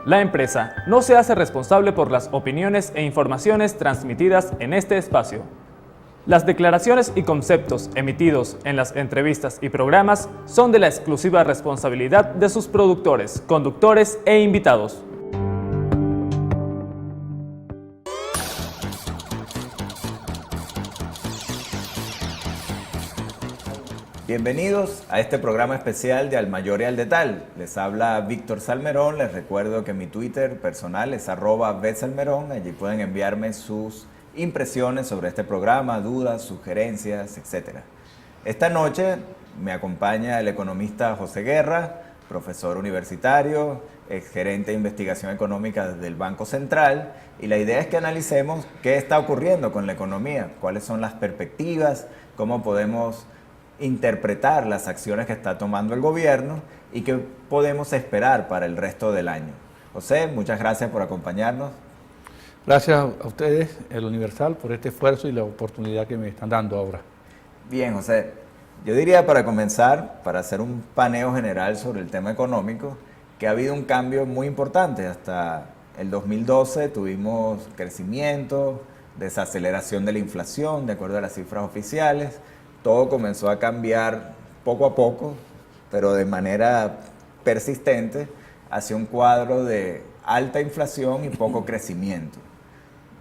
La empresa no se hace responsable por las opiniones e informaciones transmitidas en este espacio. Las declaraciones y conceptos emitidos en las entrevistas y programas son de la exclusiva responsabilidad de sus productores, conductores e invitados. Bienvenidos a este programa especial de Al Mayor y al Detal. Les habla Víctor Salmerón. Les recuerdo que mi Twitter personal es @vetsalmerón. Allí pueden enviarme sus impresiones sobre este programa, dudas, sugerencias, etc. Esta noche me acompaña el economista José Guerra, profesor universitario, exgerente de investigación económica del Banco Central, y la idea es que analicemos qué está ocurriendo con la economía, cuáles son las perspectivas, cómo podemos interpretar las acciones que está tomando el gobierno y qué podemos esperar para el resto del año. José, muchas gracias por acompañarnos. Gracias a ustedes, el Universal, por este esfuerzo y la oportunidad que me están dando ahora. Bien, José, yo diría para comenzar, para hacer un paneo general sobre el tema económico, que ha habido un cambio muy importante. Hasta el 2012 tuvimos crecimiento, desaceleración de la inflación, de acuerdo a las cifras oficiales. Todo comenzó a cambiar poco a poco, pero de manera persistente, hacia un cuadro de alta inflación y poco crecimiento.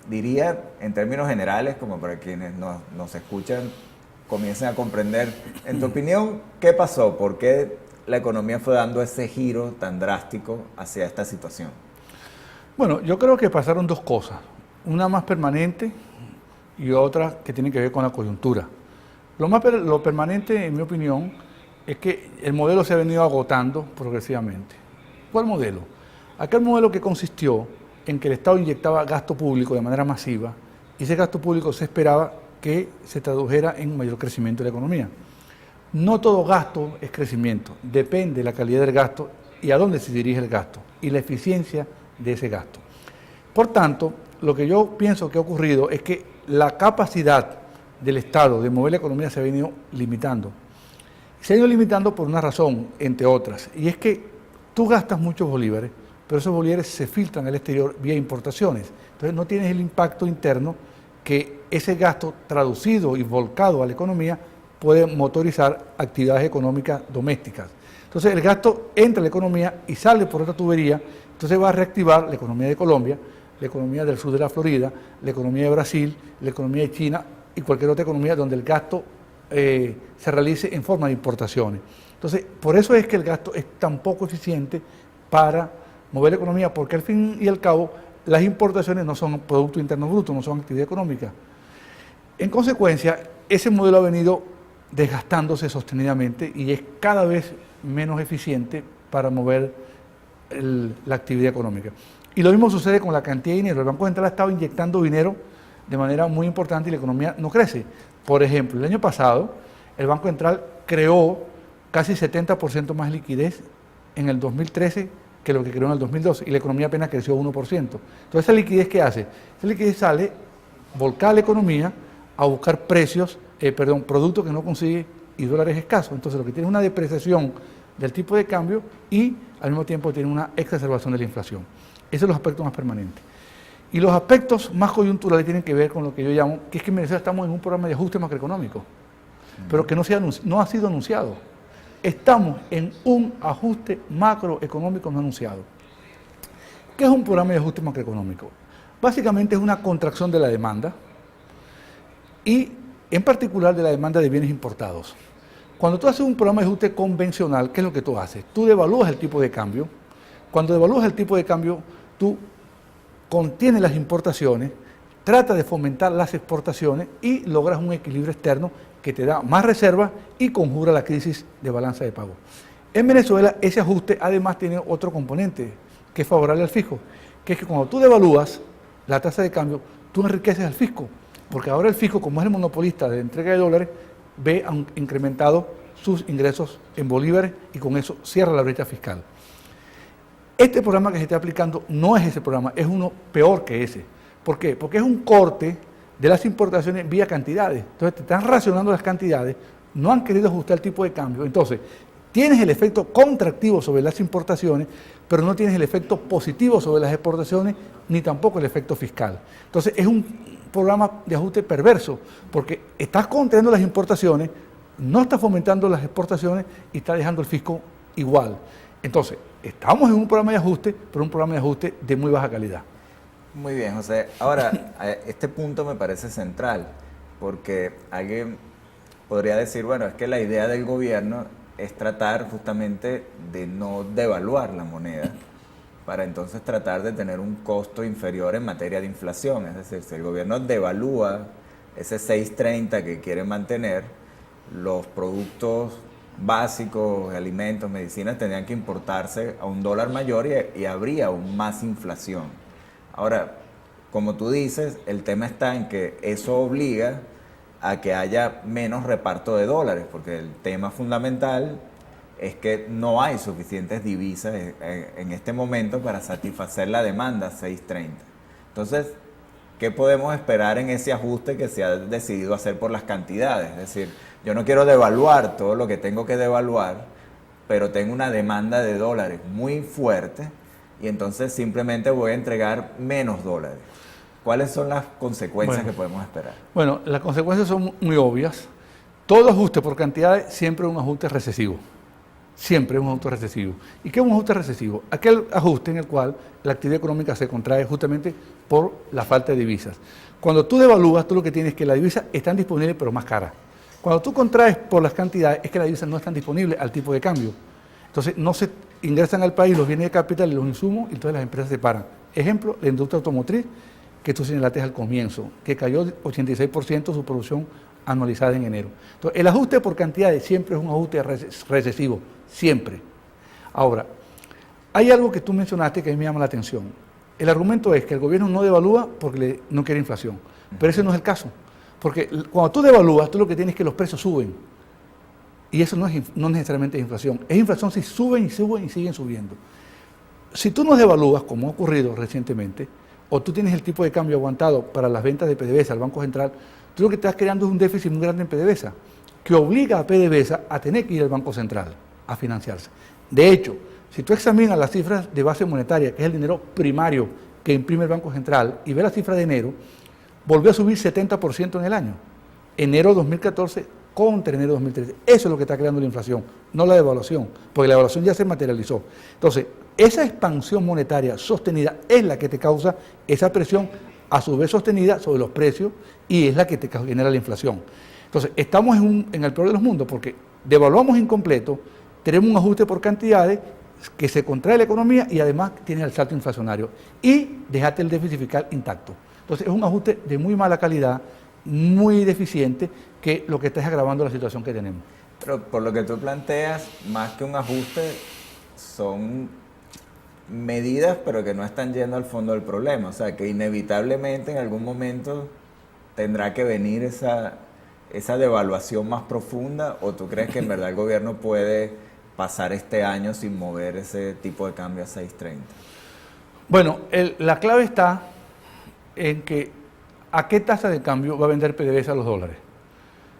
Diría, en términos generales, como para quienes nos escuchan, comiencen a comprender, en tu opinión, ¿qué pasó? ¿Por qué la economía fue dando ese giro tan drástico hacia esta situación? Bueno, yo creo que pasaron dos cosas, una más permanente y otra que tiene que ver con la coyuntura. Lo permanente, en mi opinión, es que el modelo se ha venido agotando progresivamente. ¿Cuál modelo? Aquel modelo que consistió en que el Estado inyectaba gasto público de manera masiva y ese gasto público se esperaba que se tradujera en mayor crecimiento de la economía. No todo gasto es crecimiento, depende de la calidad del gasto y a dónde se dirige el gasto y la eficiencia de ese gasto. Por tanto, lo que yo pienso que ha ocurrido es que la capacidad del Estado de mover la economía se ha venido limitando. Se ha ido limitando por una razón, entre otras, y es que tú gastas muchos bolívares, pero esos bolívares se filtran al exterior vía importaciones. Entonces no tienes el impacto interno que ese gasto traducido y volcado a la economía puede motorizar actividades económicas domésticas. Entonces el gasto entra a la economía y sale por otra tubería, entonces va a reactivar la economía de Colombia, la economía del sur de la Florida, la economía de Brasil, la economía de China y cualquier otra economía donde el gasto se realice en forma de importaciones. Entonces, por eso es que el gasto es tan poco eficiente para mover la economía, porque al fin y al cabo las importaciones no son Producto Interno Bruto, no son actividad económica. En consecuencia, ese modelo ha venido desgastándose sostenidamente y es cada vez menos eficiente para mover la actividad económica. Y lo mismo sucede con la cantidad de dinero. El Banco Central ha estado inyectando dinero de manera muy importante y la economía no crece. Por ejemplo, el año pasado el Banco Central creó casi 70% más liquidez en el 2013 que lo que creó en el 2012 y la economía apenas creció 1%. Entonces, ¿esa liquidez qué hace? Esa liquidez sale volcada a la economía a buscar productos que no consigue y dólares escasos. Entonces, lo que tiene es una depreciación del tipo de cambio y al mismo tiempo tiene una exacerbación de la inflación. Esos son los aspectos más permanentes. Y los aspectos más coyunturales tienen que ver con lo que yo llamo, que es que en Venezuela estamos en un programa de ajuste macroeconómico, pero que no ha sido anunciado. Estamos en un ajuste macroeconómico no anunciado. ¿Qué es un programa de ajuste macroeconómico? Básicamente es una contracción de la demanda y en particular de la demanda de bienes importados. Cuando tú haces un programa de ajuste convencional, ¿qué es lo que tú haces? Tú devalúas el tipo de cambio. Cuando devalúas el tipo de cambio, tú contienes las importaciones, trata de fomentar las exportaciones y logras un equilibrio externo que te da más reservas y conjura la crisis de balanza de pago. En Venezuela ese ajuste además tiene otro componente que es favorable al fisco, que es que cuando tú devalúas la tasa de cambio, tú enriqueces al fisco, porque ahora el fisco, como es el monopolista de la entrega de dólares, ve incrementado sus ingresos en bolívares y con eso cierra la brecha fiscal. Este programa que se está aplicando no es ese programa, es uno peor que ese. ¿Por qué? Porque es un corte de las importaciones vía cantidades. Entonces te están racionando las cantidades, no han querido ajustar el tipo de cambio. Entonces, tienes el efecto contractivo sobre las importaciones, pero no tienes el efecto positivo sobre las exportaciones, ni tampoco el efecto fiscal. Entonces es un programa de ajuste perverso, porque estás contrayendo las importaciones, no estás fomentando las exportaciones y estás dejando el fisco igual. Entonces, estamos en un programa de ajuste, pero un programa de ajuste de muy baja calidad. Muy bien, José. Ahora, este punto me parece central, porque alguien podría decir, bueno, es que la idea del gobierno es tratar justamente de no devaluar la moneda, para entonces tratar de tener un costo inferior en materia de inflación. Es decir, si el gobierno devalúa ese 6.30 que quiere mantener, los productos básicos, alimentos, medicinas, tendrían que importarse a un dólar mayor y habría aún más inflación. Ahora, como tú dices, el tema está en que eso obliga a que haya menos reparto de dólares, porque el tema fundamental es que no hay suficientes divisas en este momento para satisfacer la demanda 6.30. Entonces, ¿qué podemos esperar en ese ajuste que se ha decidido hacer por las cantidades? Es decir, yo no quiero devaluar todo lo que tengo que devaluar, pero tengo una demanda de dólares muy fuerte y entonces simplemente voy a entregar menos dólares. ¿Cuáles son las consecuencias que podemos esperar? Bueno, las consecuencias son muy obvias. Todo ajuste por cantidades siempre es un ajuste recesivo. Siempre es un ajuste recesivo. ¿Y qué es un ajuste recesivo? Aquel ajuste en el cual la actividad económica se contrae justamente por la falta de divisas. Cuando tú devalúas, tú lo que tienes es que las divisas están disponibles pero más caras. Cuando tú contraes por las cantidades, es que las divisas no están disponibles al tipo de cambio. Entonces no se ingresan al país los bienes de capital y los insumos, y entonces las empresas se paran. Ejemplo, la industria automotriz, que tú señalaste al comienzo, que cayó 86% su producción anualizada en enero. Entonces, el ajuste por cantidades siempre es un ajuste recesivo, siempre. Ahora, hay algo que tú mencionaste que a mí me llama la atención. El argumento es que el gobierno no devalúa porque no quiere inflación, pero ese no es el caso. Porque cuando tú devalúas, tú lo que tienes es que los precios suben. Y eso no necesariamente es inflación. Es inflación si suben y suben y siguen subiendo. Si tú no devalúas, como ha ocurrido recientemente, o tú tienes el tipo de cambio aguantado para las ventas de PDVSA al Banco Central, tú lo que estás creando es un déficit muy grande en PDVSA, que obliga a PDVSA a tener que ir al Banco Central a financiarse. De hecho, si tú examinas las cifras de base monetaria, que es el dinero primario que imprime el Banco Central, y ves la cifra de enero, volvió a subir 70% en el año. Enero 2014 contra enero 2013. Eso es lo que está creando la inflación, no la devaluación, porque la devaluación ya se materializó. Entonces, esa expansión monetaria sostenida es la que te causa esa presión, a su vez sostenida sobre los precios, y es la que te genera la inflación. Entonces, estamos en el peor de los mundos, porque devaluamos incompleto, tenemos un ajuste por cantidades, que se contrae la economía y además tiene el salto inflacionario. Y dejaste el déficit fiscal intacto. Entonces, es un ajuste de muy mala calidad, muy deficiente, que lo que está es agravando la situación que tenemos. Pero por lo que tú planteas, más que un ajuste, son medidas, pero que no están yendo al fondo del problema. O sea, que inevitablemente en algún momento tendrá que venir esa devaluación más profunda, ¿o tú crees que en verdad el gobierno puede pasar este año sin mover ese tipo de cambio a 6.30? Bueno, la clave está en que a qué tasa de cambio va a vender PDVSA los dólares.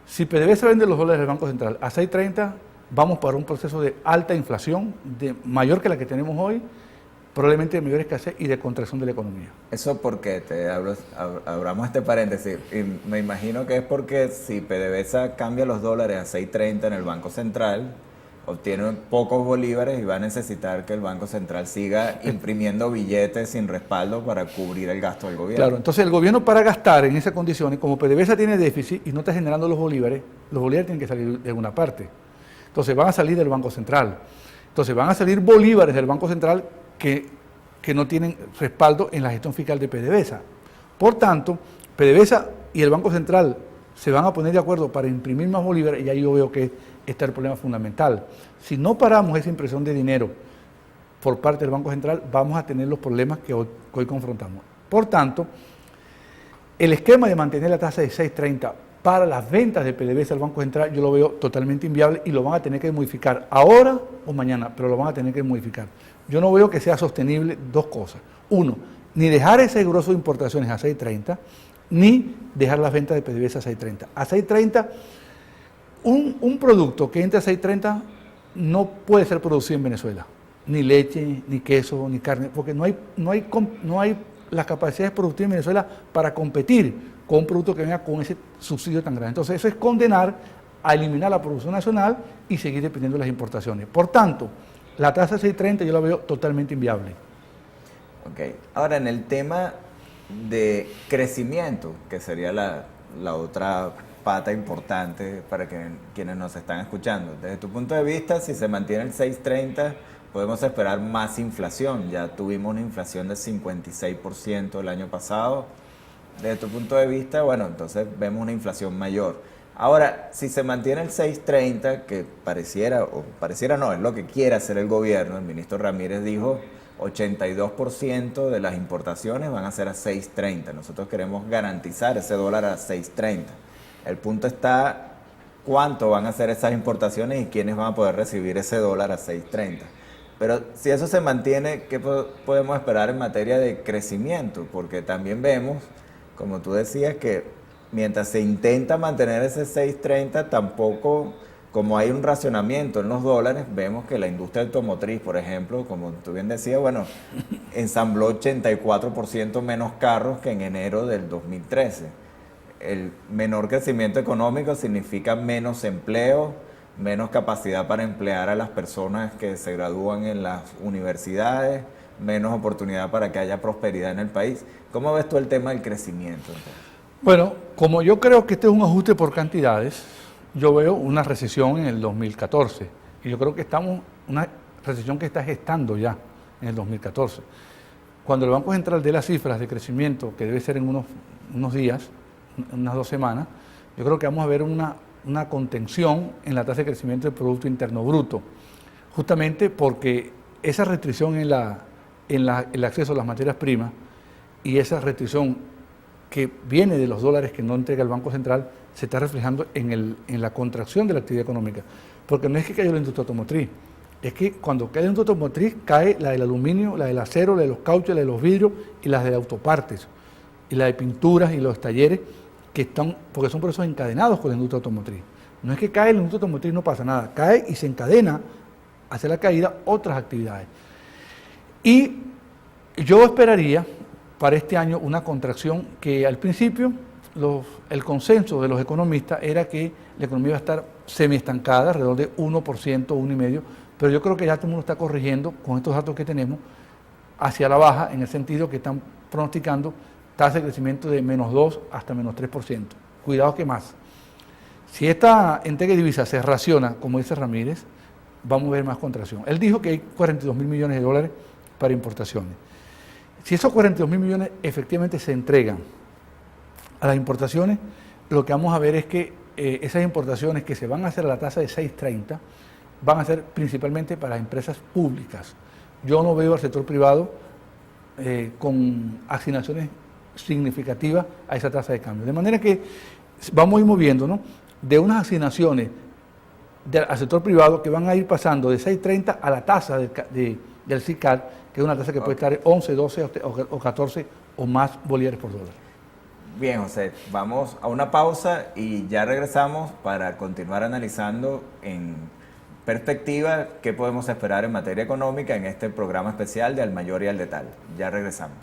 Si PDVSA vende los dólares del Banco Central a 6.30, vamos para un proceso de alta inflación, mayor que la que tenemos hoy, probablemente de mayor escasez y de contracción de la economía. Eso porque abramos este paréntesis, y me imagino que es porque si PDVSA cambia los dólares a 6.30 en el Banco Central, obtiene pocos bolívares y va a necesitar que el Banco Central siga imprimiendo billetes sin respaldo para cubrir el gasto del gobierno. Claro, entonces el gobierno, para gastar en esas condiciones, como PDVSA tiene déficit y no está generando los bolívares tienen que salir de alguna parte. Entonces van a salir del Banco Central. Entonces van a salir bolívares del Banco Central que no tienen respaldo en la gestión fiscal de PDVSA. Por tanto, PDVSA y el Banco Central se van a poner de acuerdo para imprimir más bolívares, y ahí yo veo que está el problema fundamental. Si no paramos esa impresión de dinero por parte del Banco Central, vamos a tener los problemas que hoy confrontamos. Por tanto, el esquema de mantener la tasa de 6.30 para las ventas de PDVSA al Banco Central, yo lo veo totalmente inviable, y lo van a tener que modificar ahora o mañana, pero lo van a tener que modificar. Yo no veo que sea sostenible dos cosas. Uno, ni dejar ese grosso de importaciones a 6.30, ni dejar las ventas de PDVSA a 6.30. A 6.30, un producto que entre a 6.30 no puede ser producido en Venezuela, ni leche, ni queso, ni carne, porque no hay las capacidades productivas en Venezuela para competir con un producto que venga con ese subsidio tan grande. Entonces eso es condenar a eliminar la producción nacional y seguir dependiendo de las importaciones. Por tanto, la tasa de 6.30 yo la veo totalmente inviable. Ok, ahora en el tema de crecimiento, que sería la otra pata importante para quienes nos están escuchando. Desde tu punto de vista, si se mantiene el 6.30, podemos esperar más inflación. Ya tuvimos una inflación del 56% el año pasado. Desde tu punto de vista, bueno, entonces vemos una inflación mayor. Ahora, si se mantiene el 6.30, que pareciera no, es lo que quiere hacer el gobierno, el ministro Ramírez dijo 82% de las importaciones van a ser a 6.30. Nosotros queremos garantizar ese dólar a 6.30. El punto está cuánto van a ser esas importaciones y quiénes van a poder recibir ese dólar a 6.30. Pero si eso se mantiene, ¿qué podemos esperar en materia de crecimiento? Porque también vemos, como tú decías, que mientras se intenta mantener ese 6.30, tampoco, como hay un racionamiento en los dólares, vemos que la industria automotriz, por ejemplo, como tú bien decías, bueno, ensambló 84% menos carros que en enero del 2013. El menor crecimiento económico significa menos empleo, menos capacidad para emplear a las personas que se gradúan en las universidades, menos oportunidad para que haya prosperidad en el país. ¿Cómo ves tú el tema del crecimiento, entonces? Bueno, como yo creo que este es un ajuste por cantidades, yo veo una recesión en el 2014. Y yo creo que estamos, una recesión que está gestando ya en el 2014. Cuando el Banco Central dé las cifras de crecimiento, que debe ser en unos días, unas 2 semanas, yo creo que vamos a ver una contención en la tasa de crecimiento del Producto Interno Bruto, justamente porque esa restricción en el acceso a las materias primas y esa restricción que viene de los dólares que no entrega el Banco Central se está reflejando en la contracción de la actividad económica, porque no es que cayó la industria automotriz, es que cuando cae la industria automotriz cae la del aluminio, la del acero, la de los cauchos, la de los vidrios y las de autopartes, y la de pinturas y los talleres, que están, porque son procesos encadenados con la industria automotriz. No es que cae la industria automotriz y no pasa nada, cae y se encadena hacia la caída otras actividades. Y yo esperaría para este año una contracción que al principio el consenso de los economistas era que la economía iba a estar semiestancada, alrededor de 1%, 1,5%, pero yo creo que ya todo el mundo está corrigiendo con estos datos que tenemos hacia la baja, en el sentido que están pronosticando tasa de crecimiento de -2 hasta -3%. Cuidado que más. Si esta entrega de divisas se raciona, como dice Ramírez, vamos a ver más contracción. Él dijo que hay 42.000 millones de dólares para importaciones. Si esos 42.000 millones efectivamente se entregan a las importaciones, lo que vamos a ver es que esas importaciones que se van a hacer a la tasa de 6.30 van a ser principalmente para las empresas públicas. Yo no veo al sector privado con asignaciones significativas a esa tasa de cambio. De manera que vamos a ir moviéndonos de unas asignaciones al sector privado que van a ir pasando de 6.30 a la tasa del SICAD, que es una tasa que puede estar 11, 12 o 14 o más bolívares por dólar. Bien, José, vamos a una pausa y ya regresamos para continuar analizando en perspectiva qué podemos esperar en materia económica en este programa especial de Al Mayor y al Detal. Ya regresamos.